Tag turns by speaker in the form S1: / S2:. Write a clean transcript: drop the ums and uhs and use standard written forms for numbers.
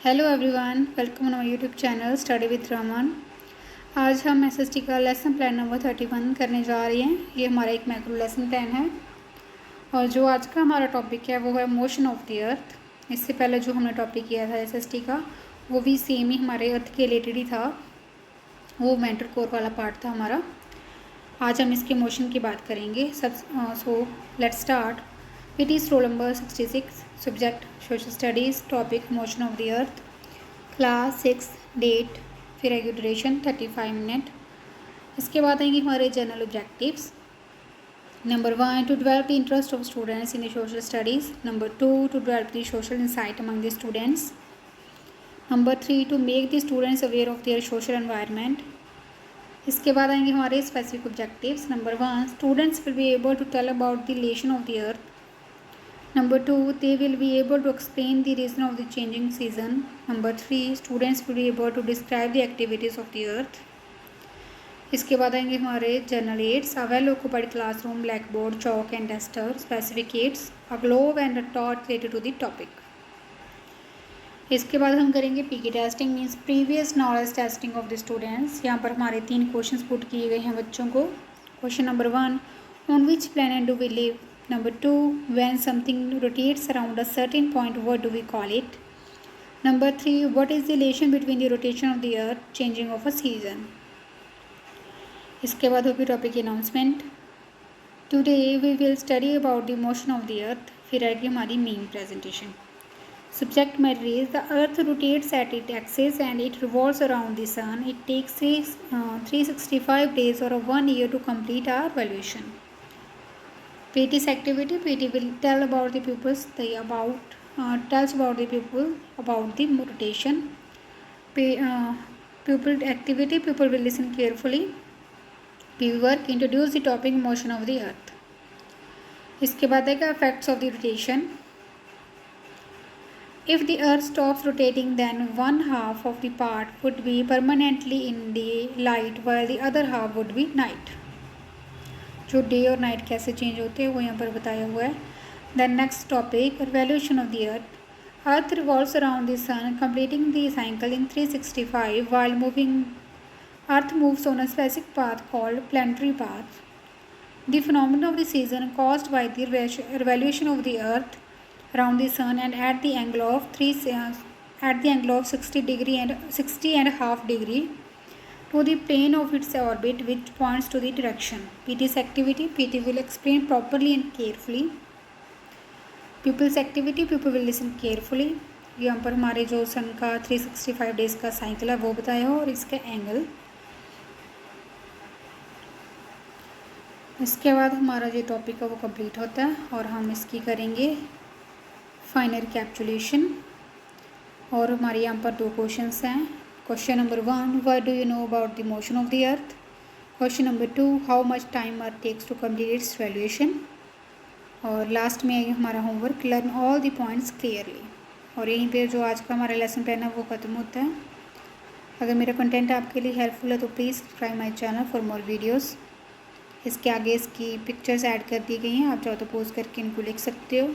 S1: Hello everyone, welcome on my YouTube channel study with Raman. आज हम SST का lesson plan number 31 करने जा रहे हैं। ये हमारा एक मैक्रो लेसन प्लान है और जो आज का हमारा टॉपिक है वो है मोशन ऑफ द अर्थ। इससे पहले जो हमने टॉपिक किया था एसएसटी का वो भी सेम ही हमारे अर्थ के रिलेटेड ही था, वो मेंटल कोर वाला पार्ट था हमारा। आज हम इसके मोशन की बात करेंगे। So let's start. It is roll number 66, subject social studies, topic motion of the earth, class 6, date, फिर आएगी ड्यूरेशन 35 मिनट। इसके बाद आएंगे हमारे general objectives. Number 1, to develop the interest of students in the social studies. Number 2, to develop the social insight among the students. Number 3, to make the students aware of their social environment. इसके बाद आएंगे हमारे specific objectives. Number 1, students will be able to tell about the relation of the earth. Number 2, they will be able to explain the reason of the changing season. Number 3, students will be able to describe the activities of the earth. इसके बाद आएंगे हमारे general aids. A well occupied classroom, black board, chalk and duster. Specific aids, a globe and a torch related to the topic. इसके बाद हम करेंगे PK testing, means previous knowledge testing of the students. यहाँ पर हमारे 3 question put किए गए हैं बच्चों को। Question number 1, on which planet do we live? Number 2, when something rotates around a certain point, what do we call it? Number 3, what is the relation between the rotation of the earth, changing of a season? इसके बाद होगी topic announcement. Today we will study about the motion of the earth. फिर आएगी हमारी main presentation. Subject matter is the earth rotates at it axis and it revolves around the sun. It takes 365 days or 1 year to complete our evaluation. PT's activity, PT will tell about the pupils tells about the pupil about the rotation. Pupil activity, pupil will listen carefully. PV work, introduce the topic motion of the earth. इसके बाद आएगा effects of the rotation. If the earth stops rotating, then one half of the part would be permanently in the light while the other half would be night. जो day और night कैसे change होते हैं वो यहाँ पर बताया हुआ है। Then next topic, revolution of the earth. Earth revolves around the sun completing the cycle in 365 while moving. Earth moves on a specific path called planetary path. The phenomenon of the season caused by the revolution of the earth around the sun and at the angle of 60 and a half degree to the plane of its orbit, which points to the direction. PT's activity, PT will explain properly and carefully. Pupil's activity, pupil will listen carefully. यहाँ पर हमारे जो सन का 365 days का cycle है वो बताया हो और इसका एंगल। इसके बाद हमारा जो टॉपिक है वो कंप्लीट होता है और हम इसकी करेंगे फाइनल रिकैप्चुलेशन। और हमारे यहाँ पर 2 क्वेश्चंस हैं। Question number 1, what do you know about the motion of the earth? Question number 2, how much time earth takes to complete its evaluation? और लास्ट में हमारा homework, learn all the points clearly. और यहीं पे जो आज का हमारा लेसन प्लान है वो ख़त्म होता है। अगर मेरा कंटेंट आपके लिए हेल्पफुल है तो please subscribe my channel for more videos. इसके आगे इसकी पिक्चर्स ऐड कर दी गई हैं, आप चाहो तो पोज करके इनको लिख सकते हो।